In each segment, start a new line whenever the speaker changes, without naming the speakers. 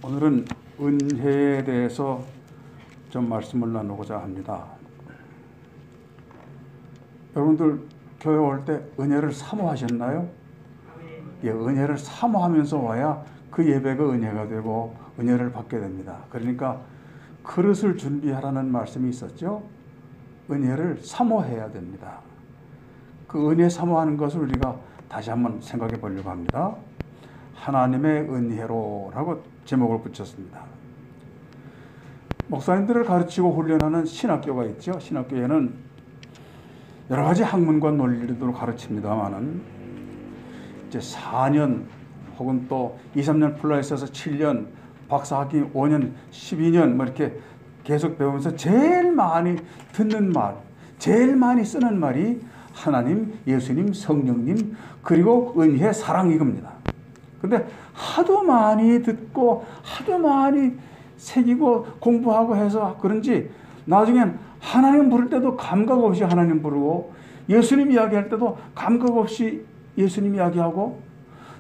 오늘은 은혜에 대해서 좀 말씀을 나누고자 합니다. 여러분들 교회 올 때 은혜를 사모하셨나요? 예, 은혜를 사모하면서 와야 그 예배가 은혜가 되고 은혜를 받게 됩니다. 그러니까 그릇을 준비하라는 말씀이 있었죠. 은혜를 사모해야 됩니다. 그 은혜 사모하는 것을 우리가 다시 한번 생각해 보려고 합니다. 하나님의 은혜로라고 제목을 붙였습니다. 목사님들을 가르치고 훈련하는 신학교가 있죠. 신학교에는 여러 가지 학문과 논리들을 가르칩니다만은 이제 4년 혹은 또 2, 3년 플러스해서 7년, 박사학위 5년, 12년 뭐 이렇게 계속 배우면서 제일 많이 듣는 말, 제일 많이 쓰는 말이 하나님, 예수님, 성령님, 그리고 은혜, 사랑 이겁니다. 근데 하도 많이 듣고 하도 많이 새기고 공부하고 해서 그런지 나중엔 하나님 부를 때도 감각 없이 하나님 부르고 예수님 이야기할 때도 감각 없이 예수님 이야기하고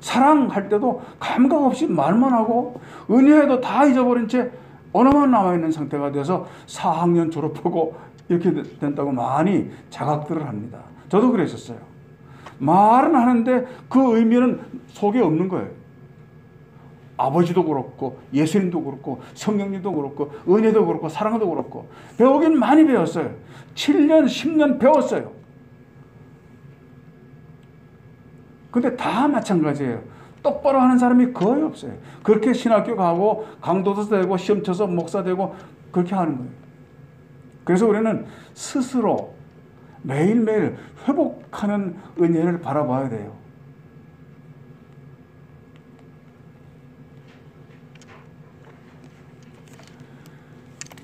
사랑할 때도 감각 없이 말만 하고 은혜도 다 잊어버린 채 언어만 남아있는 상태가 돼서 4학년 졸업하고 이렇게 된다고 많이 자각들을 합니다. 저도 그랬었어요. 말은 하는데 그 의미는 속에 없는 거예요. 아버지도 그렇고 예수님도 그렇고 성령님도 그렇고 은혜도 그렇고 사랑도 그렇고 배우긴 많이 배웠어요. 7년 10년 배웠어요. 근데 다 마찬가지예요. 똑바로 하는 사람이 거의 없어요. 그렇게 신학교 가고 강도도 되고 시험 쳐서 목사 되고 그렇게 하는 거예요. 그래서 우리는 스스로 매일매일 회복하는 은혜를 바라봐야 돼요.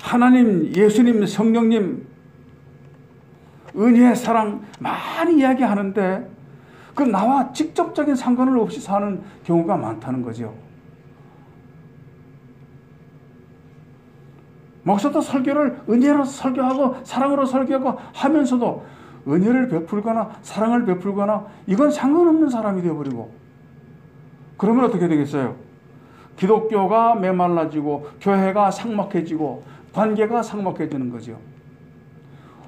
하나님, 예수님, 성령님, 은혜, 사랑 많이 이야기하는데 그 나와 직접적인 상관을 없이 사는 경우가 많다는 거죠. 목사도 설교를 은혜로 설교하고 사랑으로 설교하고 하면서도 은혜를 베풀거나 사랑을 베풀거나 이건 상관없는 사람이 되어버리고 그러면 어떻게 되겠어요? 기독교가 메말라지고 교회가 삭막해지고 관계가 삭막해지는 거죠.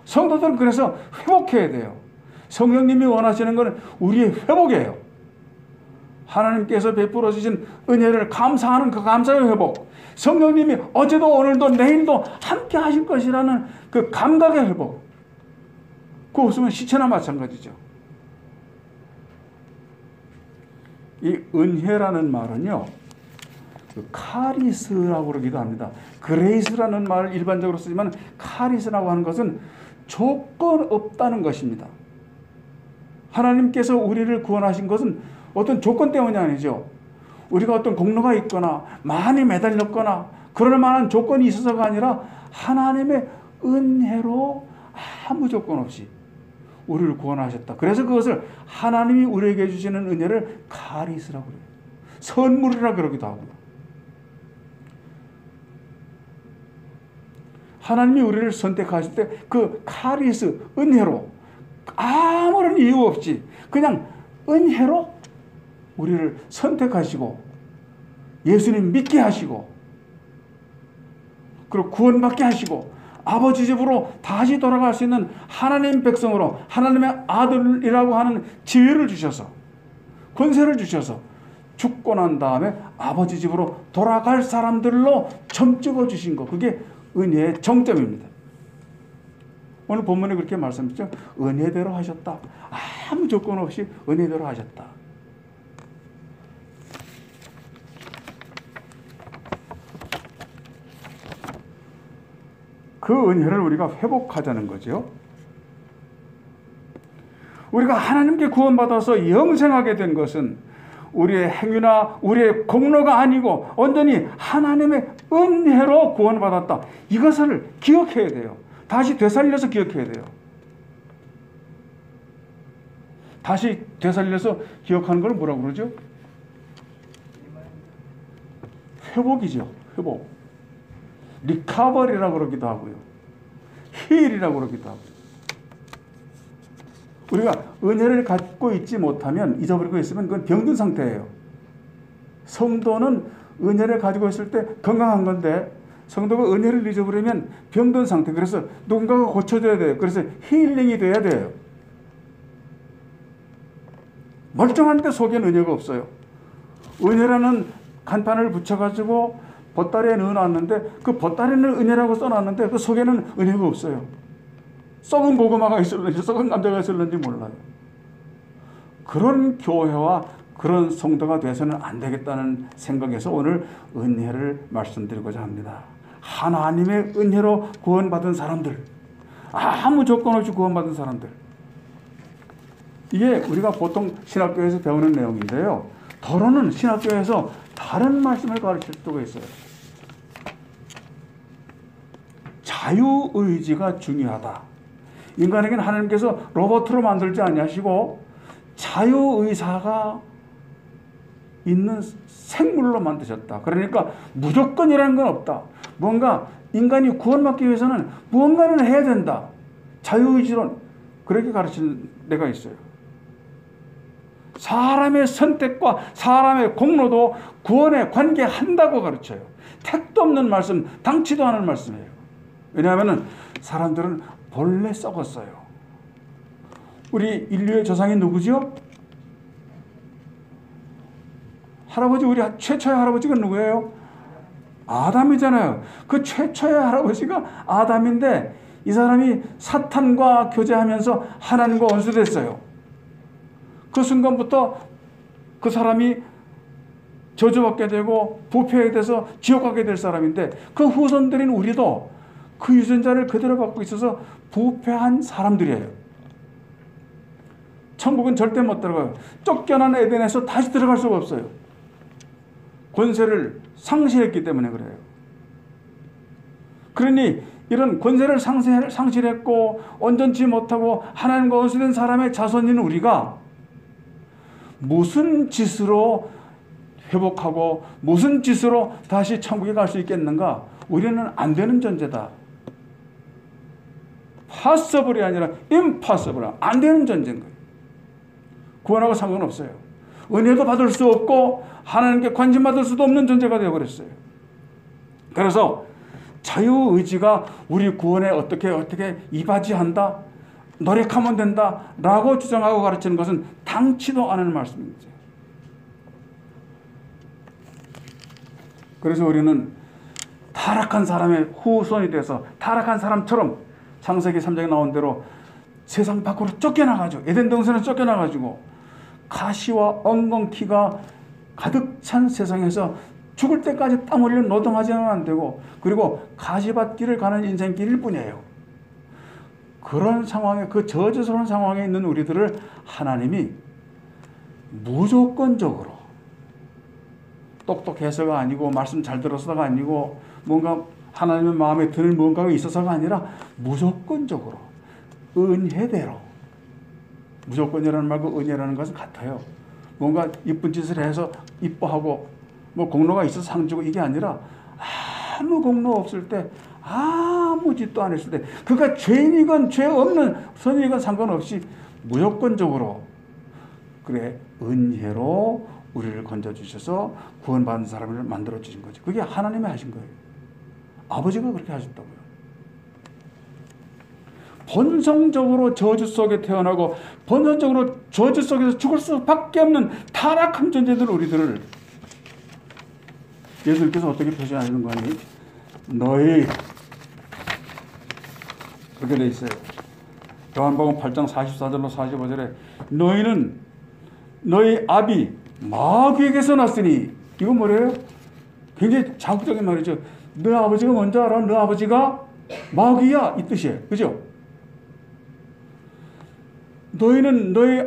성도들은 그래서 회복해야 돼요. 성령님이 원하시는 것은 우리의 회복이에요. 하나님께서 베풀어 주신 은혜를 감사하는 그 감사의 회복. 성령님이 어제도 오늘도 내일도 함께 하실 것이라는 그 감각의 회복. 그거 없으면 시체나 마찬가지죠. 이 은혜라는 말은요. 그 카리스라고 그러기도 합니다. 그레이스라는 말을 일반적으로 쓰지만 카리스라고 하는 것은 조건 없다는 것입니다. 하나님께서 우리를 구원하신 것은 어떤 조건 때문이 아니죠. 우리가 어떤 공로가 있거나 많이 매달렸거나 그럴 만한 조건이 있어서가 아니라 하나님의 은혜로 아무 조건 없이 우리를 구원하셨다. 그래서 그것을 하나님이 우리에게 주시는 은혜를 카리스라고 그래요. 선물이라 그러기도 하고요. 하나님이 우리를 선택하실 때 그 카리스, 은혜로 아무런 이유 없이 그냥 은혜로 우리를 선택하시고 예수님 믿게 하시고 그리고 구원받게 하시고 아버지 집으로 다시 돌아갈 수 있는 하나님 백성으로 하나님의 아들이라고 하는 지위를 주셔서 권세를 주셔서 죽고 난 다음에 아버지 집으로 돌아갈 사람들로 점 찍어 주신 것, 그게 은혜의 정점입니다. 오늘 본문에 그렇게 말씀했죠. 은혜대로 하셨다. 아무 조건 없이 은혜대로 하셨다. 그 은혜를 우리가 회복하자는 거죠. 우리가 하나님께 구원받아서 영생하게 된 것은 우리의 행위나 우리의 공로가 아니고 온전히 하나님의 은혜로 구원받았다. 이것을 기억해야 돼요. 다시 되살려서 기억해야 돼요. 다시 되살려서 기억하는 걸 뭐라고 그러죠? 회복이죠. 회복. 리커버리라고 그러기도 하고요. 힐이라고 그러기도 하고요. 우리가 은혜를 갖고 있지 못하면 잊어버리고 있으면 그건 병든 상태예요. 성도는 은혜를 가지고 있을 때 건강한 건데 성도가 은혜를 잊어버리면 병든 상태. 그래서 누군가가 고쳐줘야 돼요. 그래서 힐링이 돼야 돼요. 멀쩡한데 속에는 은혜가 없어요. 은혜라는 간판을 붙여가지고 보따리에 넣어놨는데 그 보따리는 은혜라고 써놨는데 그 속에는 은혜가 없어요. 썩은 고구마가 있을는지 썩은 감자가 있을는지 몰라요. 그런 교회와 그런 성도가 돼서는 안 되겠다는 생각에서 오늘 은혜를 말씀드리고자 합니다. 하나님의 은혜로 구원받은 사람들, 아무 조건 없이 구원받은 사람들, 이게 우리가 보통 신학교에서 배우는 내용인데요. 더러는 신학교에서 다른 말씀을 가르칠 수가 있어요. 자유의지가 중요하다. 인간에게는 하나님께서 로봇으로 만들지 아니하시고 자유의사가 있는 생물로 만드셨다. 그러니까 무조건이라는 건 없다. 뭔가 인간이 구원받기 위해서는 무언가는 해야 된다. 자유의지론, 그렇게 가르치는 데가 있어요. 사람의 선택과 사람의 공로도 구원에 관계한다고 가르쳐요. 택도 없는 말씀, 당치도 않은 말씀이에요. 왜냐하면 사람들은 본래 썩었어요. 우리 인류의 조상이 누구죠? 할아버지, 우리 최초의 할아버지가 누구예요? 아담이잖아요. 그 최초의 할아버지가 아담인데 이 사람이 사탄과 교제하면서 하나님과 원수됐어요. 그 순간부터 그 사람이 저주받게 되고 부패하게 돼서 지옥 가게 될 사람인데 그 후손들인 우리도 그 유전자를 그대로 갖고 있어서 부패한 사람들이에요. 천국은 절대 못 들어가요. 쫓겨난 에덴에서 다시 들어갈 수가 없어요. 권세를 상실했기 때문에 그래요. 그러니 이런 권세를 상실했고 온전치 못하고 하나님과 원수된 사람의 자손인 우리가 무슨 짓으로 회복하고 무슨 짓으로 다시 천국에 갈 수 있겠는가? 우리는 안 되는 존재다. possible이 아니라 impossible, 안 되는 존재인 거예요. 구원하고 상관없어요. 은혜도 받을 수 없고 하나님께 관심받을 수도 없는 존재가 되어버렸어요. 그래서 자유의지가 우리 구원에 어떻게 이바지한다, 노력하면 된다 라고 주장하고 가르치는 것은 당치도 않은 말씀입니다. 그래서 우리는 타락한 사람의 후손이 돼서 타락한 사람처럼 창세기 3장에 나온 대로 세상 밖으로 쫓겨나가지고 에덴 동산에 쫓겨나가지고 가시와 엉겅퀴가 가득 찬 세상에서 죽을 때까지 땀 흘려 노동하지는 안 되고 그리고 가시밭길을 가는 인생길일 뿐이에요. 그런 상황에, 그 저주스러운 상황에 있는 우리들을 하나님이 무조건적으로, 똑똑해서가 아니고 말씀 잘 들어서가 아니고 뭔가 하나님의 마음에 드는 뭔가가 있어서가 아니라 무조건적으로 은혜대로, 무조건이라는 말과 은혜라는 것은 같아요. 뭔가 이쁜 짓을 해서 이뻐하고 뭐 공로가 있어서 상 주고 이게 아니라 아무 공로 없을 때, 아무 짓도 안 했을 때, 그가 죄인이건 죄 없는 선이건 상관없이 무조건적으로 그래 은혜로 우리를 건져주셔서 구원받은 사람을 만들어주신 거죠. 그게 하나님이 하신 거예요. 아버지가 그렇게 하셨다고요. 본성적으로 저주 속에 태어나고 본성적으로 저주 속에서 죽을 수밖에 없는 타락한 존재들 우리들을 예수님께서 어떻게 표시하시는 거니? 너희, 그렇게 돼 있어요. 요한복음 8장 44절로 45절에 너희는 너희 아비 마귀에게서 났으니, 이거 뭐래요? 굉장히 자극적인 말이죠. 너 아버지가 뭔지 알아? 너 아버지가 마귀야, 이 뜻이에요. 그죠? 너희는 너희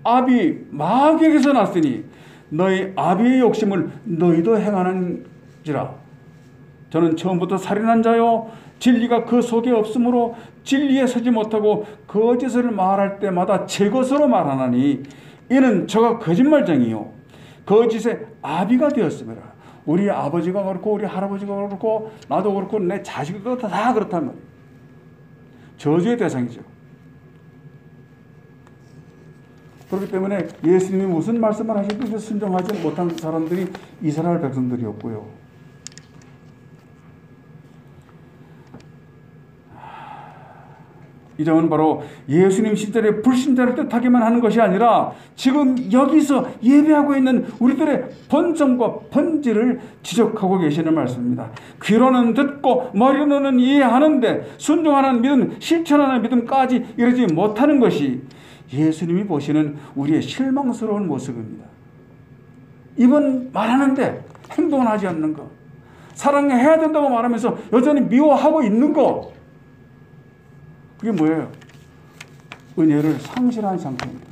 아비 마귀에게서 났으니 너희 아비의 욕심을 너희도 행하는지라. 저는 처음부터 살인한 자요 진리가 그 속에 없으므로 진리에 서지 못하고 거짓을 말할 때마다 제 것으로 말하나니 이는 저가 거짓말쟁이요 거짓의 아비가 되었습니다. 우리 아버지가 그렇고 우리 할아버지가 그렇고 나도 그렇고 내 자식이 그렇다, 다 그렇단 말이에요. 저주의 대상이죠. 그렇기 때문에 예수님이 무슨 말씀을 하시든지 순종하지 못한 사람들이 이스라엘 백성들이었고요. 이 점은 바로 예수님 시절의 불신자를 뜻하기만 하는 것이 아니라 지금 여기서 예배하고 있는 우리들의 본성과 본질을 지적하고 계시는 말씀입니다. 귀로는 듣고 머리로는 이해하는데 순종하는 믿음, 실천하는 믿음까지 이르지 못하는 것이 예수님이 보시는 우리의 실망스러운 모습입니다. 입은 말하는데 행동은 하지 않는 것, 사랑해야 된다고 말하면서 여전히 미워하고 있는 것, 그게 뭐예요? 은혜를 상실한 상태입니다.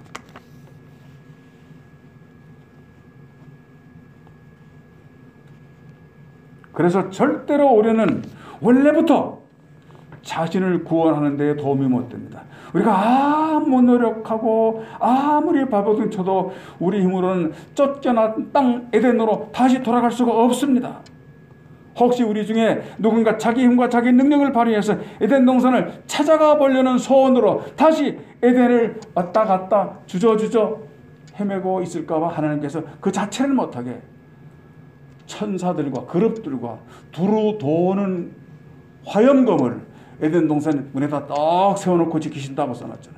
그래서 절대로 우리는 원래부터 자신을 구원하는 데 도움이 못 됩니다. 우리가 아무 노력하고 아무리 발버둥 쳐도 우리 힘으로는 쫓겨난 땅 에덴으로 다시 돌아갈 수가 없습니다. 혹시 우리 중에 누군가 자기 힘과 자기 능력을 발휘해서 에덴 동산을 찾아가 보려는 소원으로 다시 에덴을 왔다 갔다 주저주저 헤매고 있을까 봐 하나님께서 그 자체를 못하게 천사들과 그룹들과 두루 도는 화염검을 에덴 동산 문에다 딱 세워놓고 지키신다고 써놨잖아요.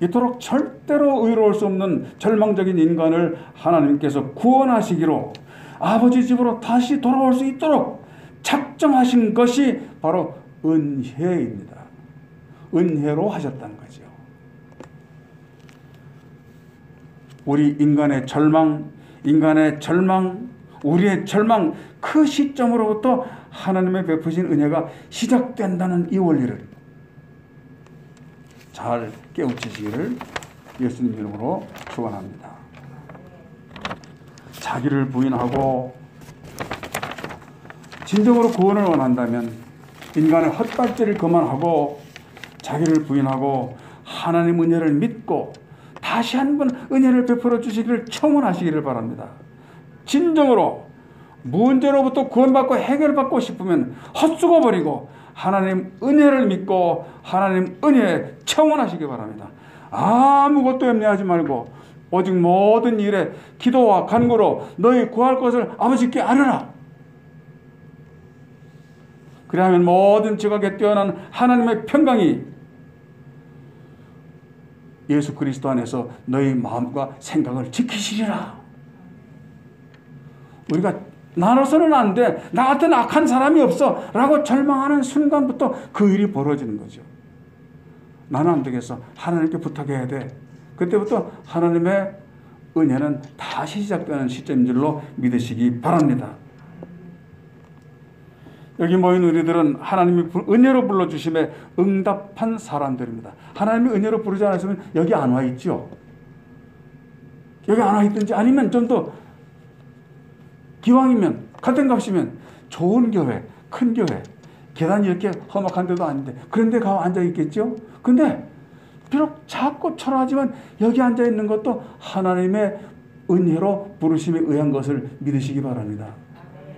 이토록 절대로 의로울 수 없는 절망적인 인간을 하나님께서 구원하시기로 아버지 집으로 다시 돌아올 수 있도록 작정하신 것이 바로 은혜입니다. 은혜로 하셨다는 거죠. 우리 인간의 절망, 우리의 절망, 그 시점으로부터 하나님의 베푸신 은혜가 시작된다는 이 원리를 잘 깨우치시기를 예수님 이름으로 축원합니다. 자기를 부인하고 진정으로 구원을 원한다면 인간의 헛발질을 그만하고 자기를 부인하고 하나님 은혜를 믿고 다시 한번 은혜를 베풀어 주시기를 청원하시기를 바랍니다. 진정으로 문제로부터 구원받고 해결받고 싶으면 헛수고 버리고 하나님 은혜를 믿고 하나님 은혜에 청원하시기 바랍니다. 아무것도 염려하지 말고 오직 모든 일에 기도와 간구로 너희 구할 것을 아버지께 아뢰라. 그리하면 모든 지각에 뛰어난 하나님의 평강이 예수 그리스도 안에서 너희 마음과 생각을 지키시리라. 우리가 나로서는 안 돼, 나 같은 악한 사람이 없어 라고 절망하는 순간부터 그 일이 벌어지는 거죠. 나는 안 되겠어, 하나님께 부탁해야 돼. 그때부터 하나님의 은혜는 다시 시작되는 시점인 줄로 믿으시기 바랍니다. 여기 모인 우리들은 하나님이 은혜로 불러주심에 응답한 사람들입니다. 하나님이 은혜로 부르지 않았으면 여기 안 와 있죠. 여기 안 와 있든지 아니면 좀 더 기왕이면 같은 값이면 좋은 교회, 큰 교회, 계단이 이렇게 험악한 데도 아닌데 그런 데 가 앉아 있겠죠. 근데 비록 작고 초라하지만 여기 앉아 있는 것도 하나님의 은혜로 부르심에 의한 것을 믿으시기 바랍니다.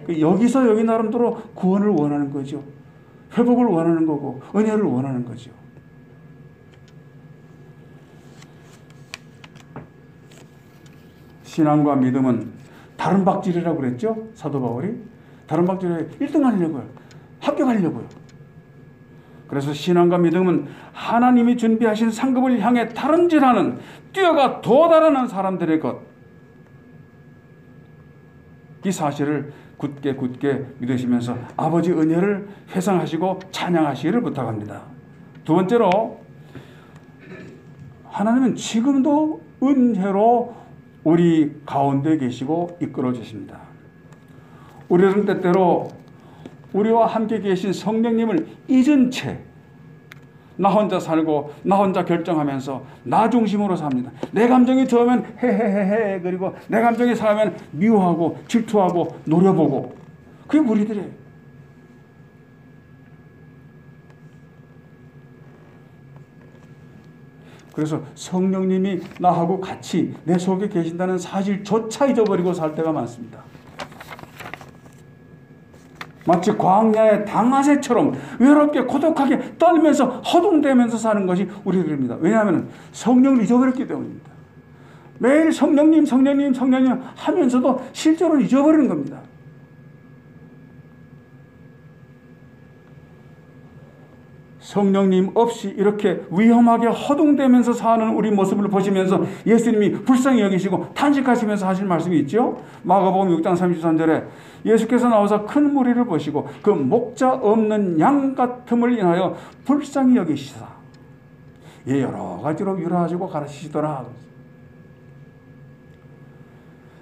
여기서 여기 나름대로 구원을 원하는 거죠. 회복을 원하는 거고 은혜를 원하는 거죠. 신앙과 믿음은 다른 박질이라고 그랬죠. 사도 바울이 다른 박질에 1등 하려고요. 합격하려고요. 그래서 신앙과 믿음은 하나님이 준비하신 상급을 향해 다름질하는 뛰어가 도달하는 사람들의 것. 이 사실을 굳게 믿으시면서 아버지 은혜를 회상하시고 찬양하시기를 부탁합니다. 두 번째로 하나님은 지금도 은혜로 우리 가운데 계시고 이끌어 주십니다. 우리는 때때로 우리와 함께 계신 성령님을 잊은 채 나 혼자 살고 나 혼자 결정하면서 나 중심으로 삽니다. 내 감정이 좋으면 헤헤헤헤 그리고 내 감정이 상하면 미워하고 질투하고 노려보고 그게 우리들이에요. 그래서 성령님이 나하고 같이 내 속에 계신다는 사실조차 잊어버리고 살 때가 많습니다. 마치 광야의 당아새처럼 외롭게 고독하게 떨면서 허둥대면서 사는 것이 우리들입니다. 왜냐하면 성령을 잊어버렸기 때문입니다. 매일 성령님, 성령님, 성령님 하면서도 실제로는 잊어버리는 겁니다. 성령님 없이 이렇게 위험하게 허둥대면서 사는 우리 모습을 보시면서 예수님이 불쌍히 여기시고 탄식하시면서 하실 말씀이 있죠. 마가복음 6장 33절에 예수께서 나와서 큰 무리를 보시고 그 목자 없는 양 같음을 인하여 불쌍히 여기시사 여러 가지로 유라하시고 가르치시더라.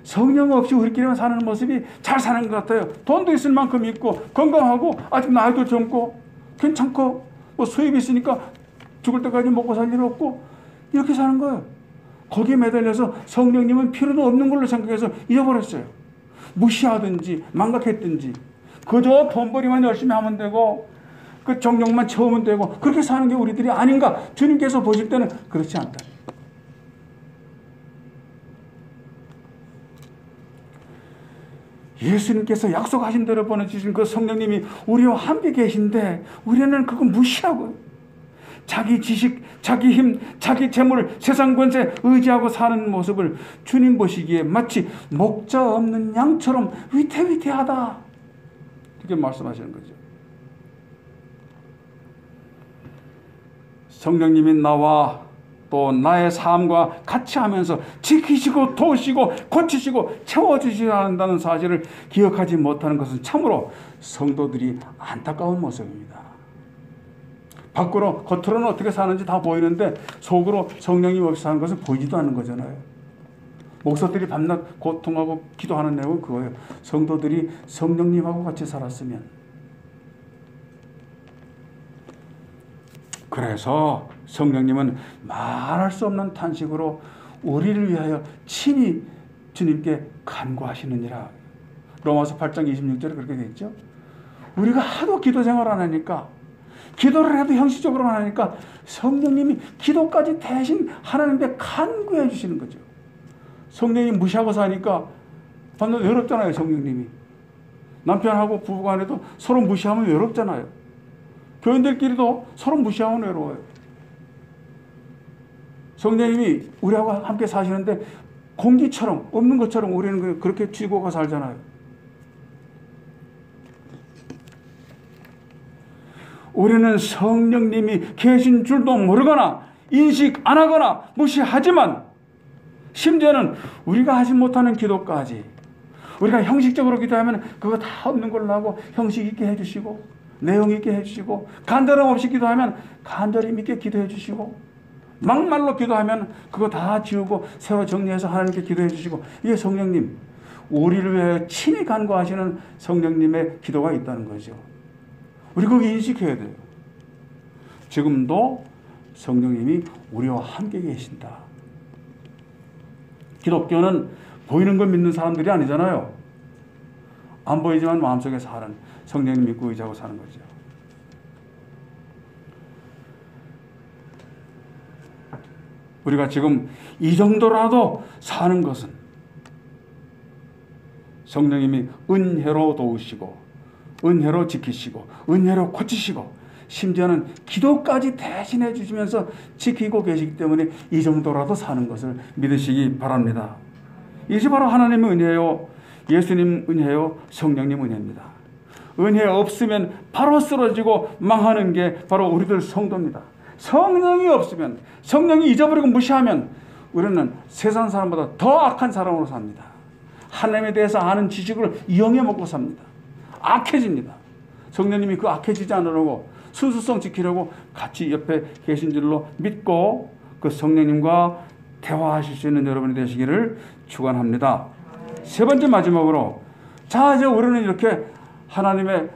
성령 없이 우리끼리만 사는 모습이 잘 사는 것 같아요. 돈도 있을 만큼 있고 건강하고 아직 나이도 젊고 괜찮고 뭐 수입이 있으니까 죽을 때까지 먹고 살 일 없고 이렇게 사는 거예요. 거기에 매달려서 성령님은 필요도 없는 걸로 생각해서 잊어버렸어요. 무시하든지 망각했든지 그저 돈벌이만 열심히 하면 되고 그 정령만 채우면 되고 그렇게 사는 게 우리들이 아닌가. 주님께서 보실 때는 그렇지 않다. 예수님께서 약속하신 대로 보내주신 그 성령님이 우리와 함께 계신데 우리는 그거 무시하고 자기 지식, 자기 힘, 자기 재물, 세상 권세 의지하고 사는 모습을 주님 보시기에 마치 목자 없는 양처럼 위태위태하다. 이렇게 말씀하시는 거죠. 성령님이 나와 또 나의 삶과 같이 하면서 지키시고 도우시고 고치시고 채워주셔야 한다는 사실을 기억하지 못하는 것은 참으로 성도들이 안타까운 모습입니다. 밖으로 겉으로는 어떻게 사는지 다 보이는데 속으로 성령님 없이 사는 것은 보이지도 않는 거잖아요. 목사들이 밤낮 고통하고 기도하는 내용은 그거예요. 성도들이 성령님하고 같이 살았으면. 그래서 성령님은 말할 수 없는 탄식으로 우리를 위하여 친히 주님께 간구하시느니라. 로마서 8장 26절에 그렇게 되어 있죠. 우리가 하도 기도 생활 안 하니까 기도를 해도 형식적으로만 하니까 성령님이 기도까지 대신 하나님께 간구해 주시는 거죠. 성령님 무시하고 사니까 밤낮 외롭잖아요. 성령님이. 남편하고 부부간에도 서로 무시하면 외롭잖아요. 교인들끼리도 서로 무시하면 외로워요. 성령님이 우리하고 함께 사시는데 공기처럼 없는 것처럼 우리는 그렇게 쥐고가 살잖아요. 우리는 성령님이 계신 줄도 모르거나 인식 안 하거나 무시하지만 심지어는 우리가 하지 못하는 기도까지 우리가 형식적으로 기도하면 그거 다 없는 걸로 하고 형식 있게 해주시고 내용 있게 해주시고 간절함 없이 기도하면 간절히 있게 기도해 주시고 막말로 기도하면 그거 다 지우고 새로 정리해서 하나님께 기도해 주시고 이게 성령님 우리를 위해 친히 간구하시는 성령님의 기도가 있다는 거죠. 우리 그거 인식해야 돼요. 지금도 성령님이 우리와 함께 계신다. 기독교는 보이는 걸 믿는 사람들이 아니잖아요. 안 보이지만 마음속에 사는 성령님 믿고 의지하고 사는 거죠. 우리가 지금 이 정도라도 사는 것은 성령님이 은혜로 도우시고 은혜로 지키시고 은혜로 고치시고 심지어는 기도까지 대신해 주시면서 지키고 계시기 때문에 이 정도라도 사는 것을 믿으시기 바랍니다. 이것이 바로 하나님의 은혜요, 예수님 은혜요, 성령님 은혜입니다. 은혜 없으면 바로 쓰러지고 망하는 게 바로 우리들 성도입니다. 성령이 없으면, 성령이 잊어버리고 무시하면 우리는 세상 사람보다 더 악한 사람으로 삽니다. 하나님에 대해서 아는 지식을 이용해 먹고 삽니다. 악해집니다. 성령님이 그 악해지지 않으려고 순수성 지키려고 같이 옆에 계신 줄로 믿고 그 성령님과 대화하실 수 있는 여러분이 되시기를 축원합니다. 세 번째 마지막으로, 자 이제 우리는 이렇게 하나님의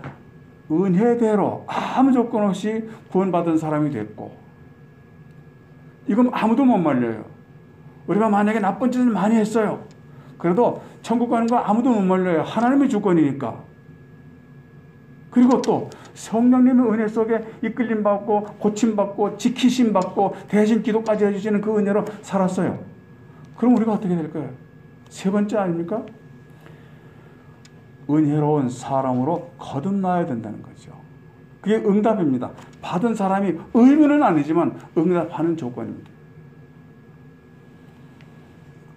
은혜대로 아무 조건 없이 구원받은 사람이 됐고, 이건 아무도 못 말려요. 우리가 만약에 나쁜 짓을 많이 했어요. 그래도 천국 가는 거 아무도 못 말려요. 하나님의 주권이니까. 그리고 또 성령님의 은혜 속에 이끌림 받고 고침 받고 지키심 받고 대신 기도까지 해주시는 그 은혜로 살았어요. 그럼 우리가 어떻게 될까요? 세 번째 아닙니까? 은혜로운 사람으로 거듭나야 된다는 거죠. 그게 응답입니다. 받은 사람이 의무는 아니지만 응답하는 조건입니다.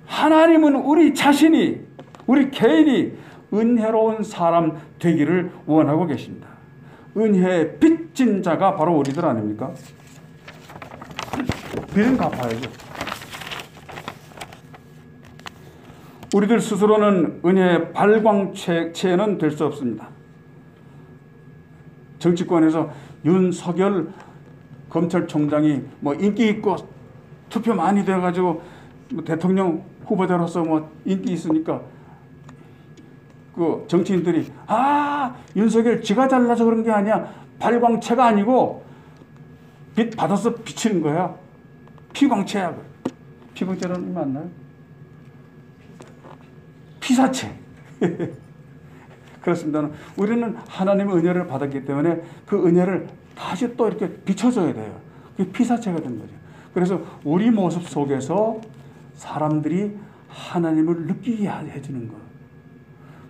하나님은 우리 자신이, 우리 개인이 은혜로운 사람 되기를 원하고 계십니다. 은혜의 빚진 자가 바로 우리들 아닙니까? 빚은 갚아야죠. 우리들 스스로는 은혜의 발광체는 될 수 없습니다. 정치권에서 윤석열 검찰총장이 뭐 인기 있고 투표 많이 돼가지고 뭐 대통령 후보자로서 뭐 인기 있으니까 그 정치인들이 윤석열 지가 잘나서 그런 게 아니야. 발광체가 아니고 빛 받아서 비치는 거야. 피광체야. 피광체라는 게 맞나요? 피사체. 그렇습니다. 우리는 하나님의 은혜를 받았기 때문에 그 은혜를 다시 또 이렇게 비춰줘야 돼요. 그게 피사체가 된 거죠. 그래서 우리 모습 속에서 사람들이 하나님을 느끼게 해주는 거예요.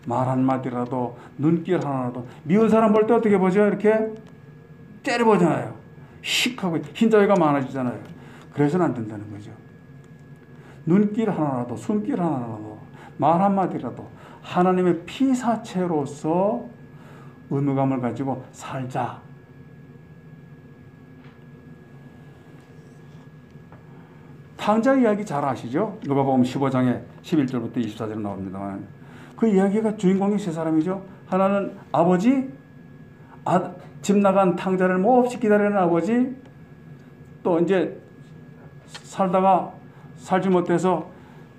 말 한마디라도, 눈길 하나라도. 미운 사람 볼 때 어떻게 보죠? 이렇게 째려보잖아요. 씩하고 흰자위가 많아지잖아요. 그래서는 안 된다는 거죠. 눈길 하나라도, 손길 하나라도, 말 한마디라도 하나님의 피사체로서 의무감을 가지고 살자. 탕자 이야기 잘 아시죠? 누가복음 15장에 11절부터 24절 나옵니다만 그 이야기가 주인공이 세 사람이죠. 하나는 아버지, 집 나간 탕자를 몹시 기다리는 아버지, 또 이제 살다가 살지 못해서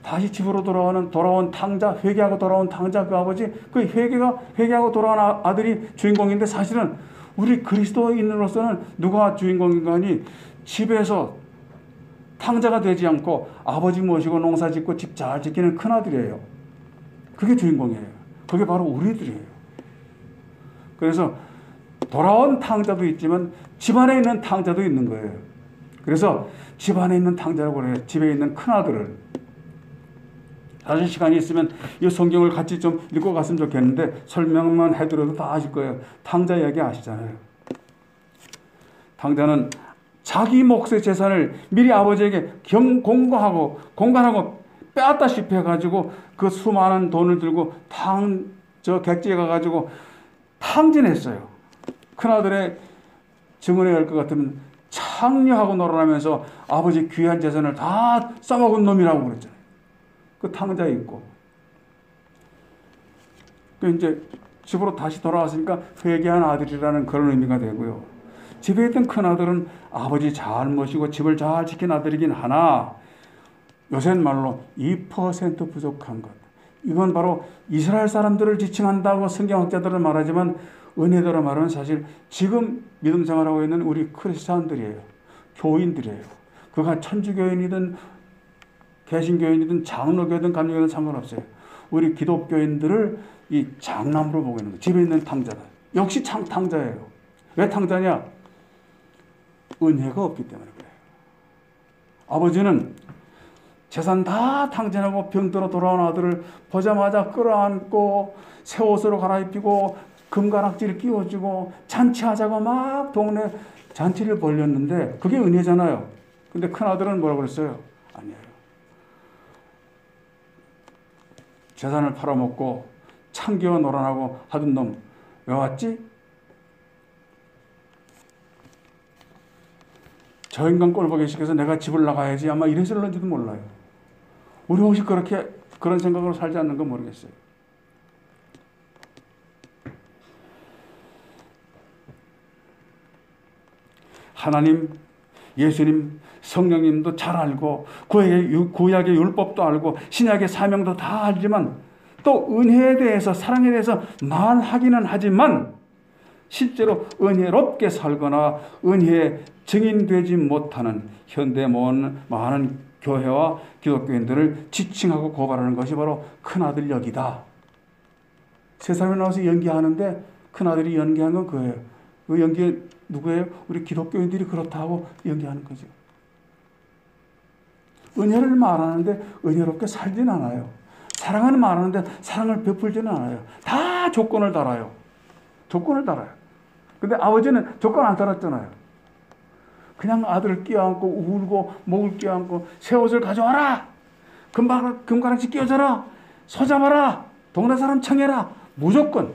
다시 집으로 돌아온 탕자, 회개하고 돌아온 탕자 그 아버지, 그 회개하고 돌아온 아들이 주인공인데 사실은 우리 그리스도인으로서는 누가 주인공인가 하니 집에서 탕자가 되지 않고 아버지 모시고 농사 짓고 집 잘 지키는 큰아들이에요. 그게 주인공이에요. 그게 바로 우리들이에요. 그래서 돌아온 탕자도 있지만 집안에 있는 탕자도 있는 거예요. 그래서 집안에 있는 탕자라고 그래요. 집에 있는 큰아들을. 사실 시간이 있으면 이 성경을 같이 좀 읽고 갔으면 좋겠는데 설명만 해드려도 다 아실 거예요. 탕자 이야기 아시잖아요. 탕자는 자기 몫의 재산을 미리 아버지에게 공간하고 빼앗다시피 해가지고 그 수많은 돈을 들고 객지에 가가지고 탕진했어요. 큰아들의 증언에 열 것 같으면 창녀하고 놀아나면서 아버지 귀한 재산을 다 써먹은 놈이라고 그랬잖아요. 그 탕자에 있고. 그 이제 집으로 다시 돌아왔으니까 회개한 아들이라는 그런 의미가 되고요. 집에 있던 큰아들은 아버지 잘 모시고 집을 잘 지킨 아들이긴 하나 요새 말로 2% 부족한 것. 이건 바로 이스라엘 사람들을 지칭한다고 성경학자들은 말하지만 은혜대로 말하면 사실 지금 믿음 생활하고 있는 우리 크리스찬들이에요. 교인들이에요. 그가 천주교인이든 개신교인이든 장로교든 감리교든 상관없어요. 우리 기독교인들을 이 장남으로 보고 있는 거예요. 집에 있는 탕자다. 역시 탕자예요. 왜 탕자냐? 은혜가 없기 때문에 그래요. 아버지는 재산 다 탕진하고 병들어 돌아온 아들을 보자마자 끌어안고 새 옷으로 갈아입히고 금가락지를 끼워주고 잔치하자고 막 동네 잔치를 벌였는데 그게 은혜잖아요. 근데 큰아들은 뭐라고 그랬어요? 아니에요. 재산을 팔아먹고 참기어 노란하고 하던 놈 왜 왔지? 저 인간 꼴보기 시켜서 내가 집을 나가야지 아마 이랬을런지도 몰라요. 우리 혹시 그런 생각으로 살지 않는 건 모르겠어요. 하나님, 예수님, 성령님도 잘 알고 구약의 율법도 알고 신약의 사명도 다 알지만 또 은혜에 대해서 사랑에 대해서 말하기는 하지만 실제로 은혜롭게 살거나 은혜에 증인되지 못하는 현대 많은 교회와 기독교인들을 지칭하고 고발하는 것이 바로 큰아들 역이다. 세 사람이 나와서 연기하는데 큰아들이 연기한 건 그거예요. 그 연기 누구예요? 우리 기독교인들이 그렇다고 연기하는 거죠. 은혜를 말하는데 은혜롭게 살진 않아요. 사랑은 말하는데 사랑을 베풀지는 않아요. 다 조건을 달아요. 조건을 달아요. 근데 아버지는 조건 안 달았잖아요. 그냥 아들을 끼어안고 울고 목을 끼어안고 새 옷을 가져와라. 금가락지 끼워줘라. 소 잡아라. 동네 사람 청해라. 무조건.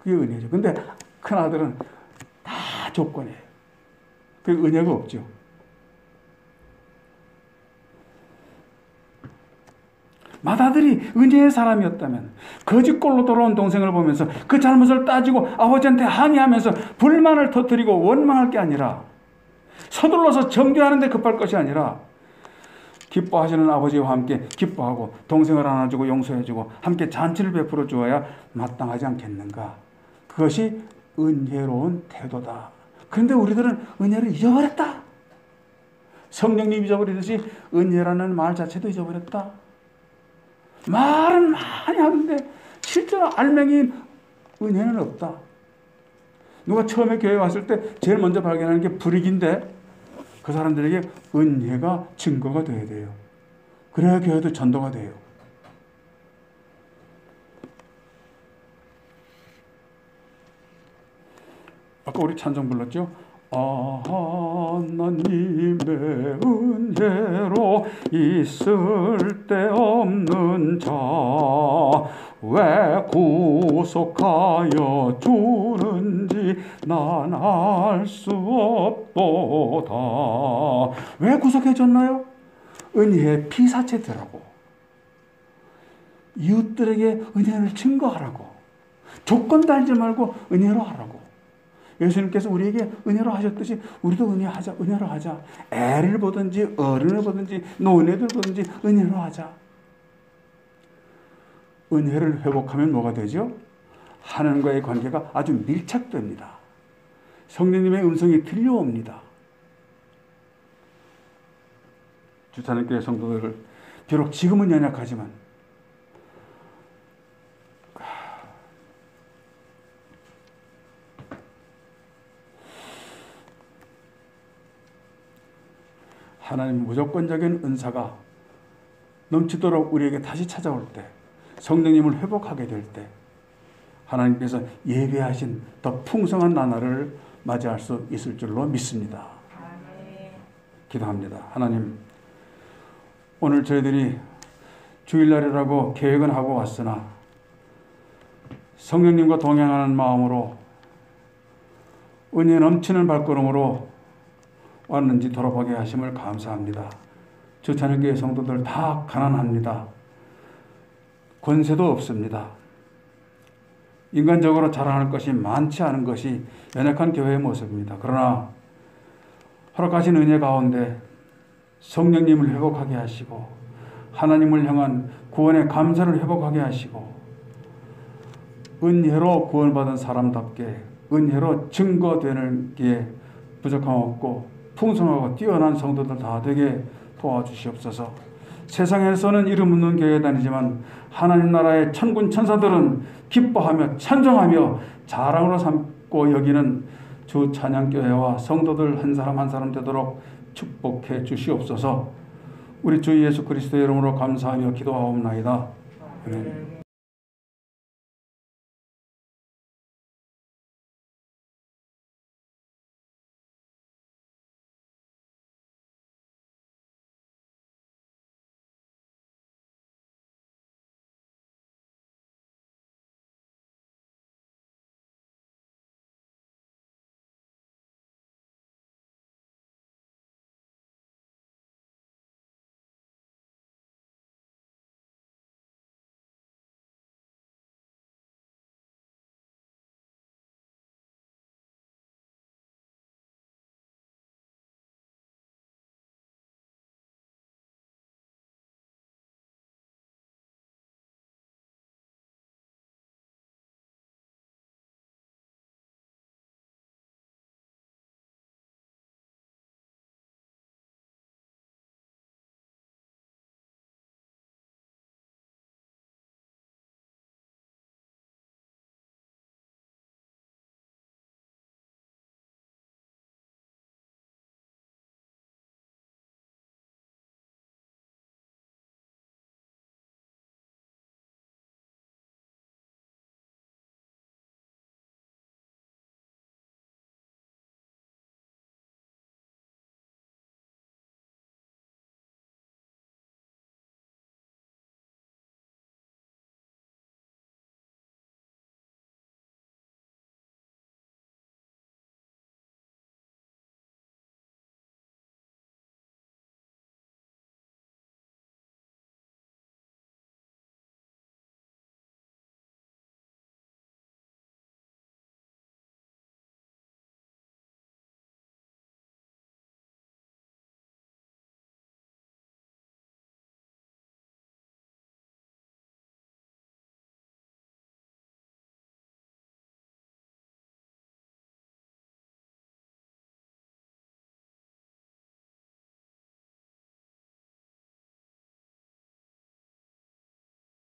그게 은혜죠. 근데 큰 아들은 다 조건이에요. 그 은혜가 없죠. 맏아들이 은혜의 사람이었다면 거짓골로 돌아온 동생을 보면서 그 잘못을 따지고 아버지한테 항의하면서 불만을 터뜨리고 원망할 게 아니라 서둘러서 정죄하는 데 급할 것이 아니라 기뻐하시는 아버지와 함께 기뻐하고 동생을 안아주고 용서해주고 함께 잔치를 베풀어 주어야 마땅하지 않겠는가. 그것이 은혜로운 태도다. 그런데 우리들은 은혜를 잊어버렸다. 성령님 잊어버리듯이 은혜라는 말 자체도 잊어버렸다. 말은 많이 하는데 실제로 알맹이 은혜는 없다. 누가 처음에 교회에 왔을 때 제일 먼저 발견하는 게 불이익인데 그 사람들에게 은혜가 증거가 돼야 돼요. 그래야 교회도 전도가 돼요. 아까 우리 찬송 불렀죠? 하나님의 은혜로 있을 데 없는 자 왜 구속하여 주는지 난 알 수 없도다. 왜 구속해 줬나요? 은혜의 피사체들하고 이웃들에게 은혜를 증거하라고. 조건 달지 말고 은혜로 하라고. 예수님께서 우리에게 은혜로 하셨듯이 우리도 은혜로 하자. 애를 보든지 어른을 보든지 노인애들 보든지 은혜로 하자. 은혜를 회복하면 뭐가 되죠? 하나님과의 관계가 아주 밀착됩니다. 성령님의 음성이 들려옵니다. 주차장교회 성도들 비록 지금은 연약하지만 하나님 무조건적인 은사가 넘치도록 우리에게 다시 찾아올 때, 성령님을 회복하게 될 때 하나님께서 예배하신 더 풍성한 나날을 맞이할 수 있을 줄로 믿습니다. 기도합니다. 하나님, 오늘 저희들이 주일날이라고 계획은 하고 왔으나 성령님과 동행하는 마음으로 은혜 넘치는 발걸음으로 왔는지 돌아보게 하심을 감사합니다. 주찬일교회 성도들 다 가난합니다. 권세도 없습니다. 인간적으로 자랑할 것이 많지 않은 것이 연약한 교회의 모습입니다. 그러나 허락하신 은혜 가운데 성령님을 회복하게 하시고 하나님을 향한 구원의 감사를 회복하게 하시고 은혜로 구원받은 사람답게 은혜로 증거되는 게 부족함 없고 풍성하고 뛰어난 성도들 다 되게 도와주시옵소서. 세상에서는 이름 없는 교회에 다니지만 하나님 나라의 천군 천사들은 기뻐하며 찬송하며 자랑으로 삼고 여기는 주 찬양교회와 성도들 한 사람 한 사람 되도록 축복해 주시옵소서. 우리 주 예수 그리스도의 이름으로 감사하며 기도하옵나이다. 아멘.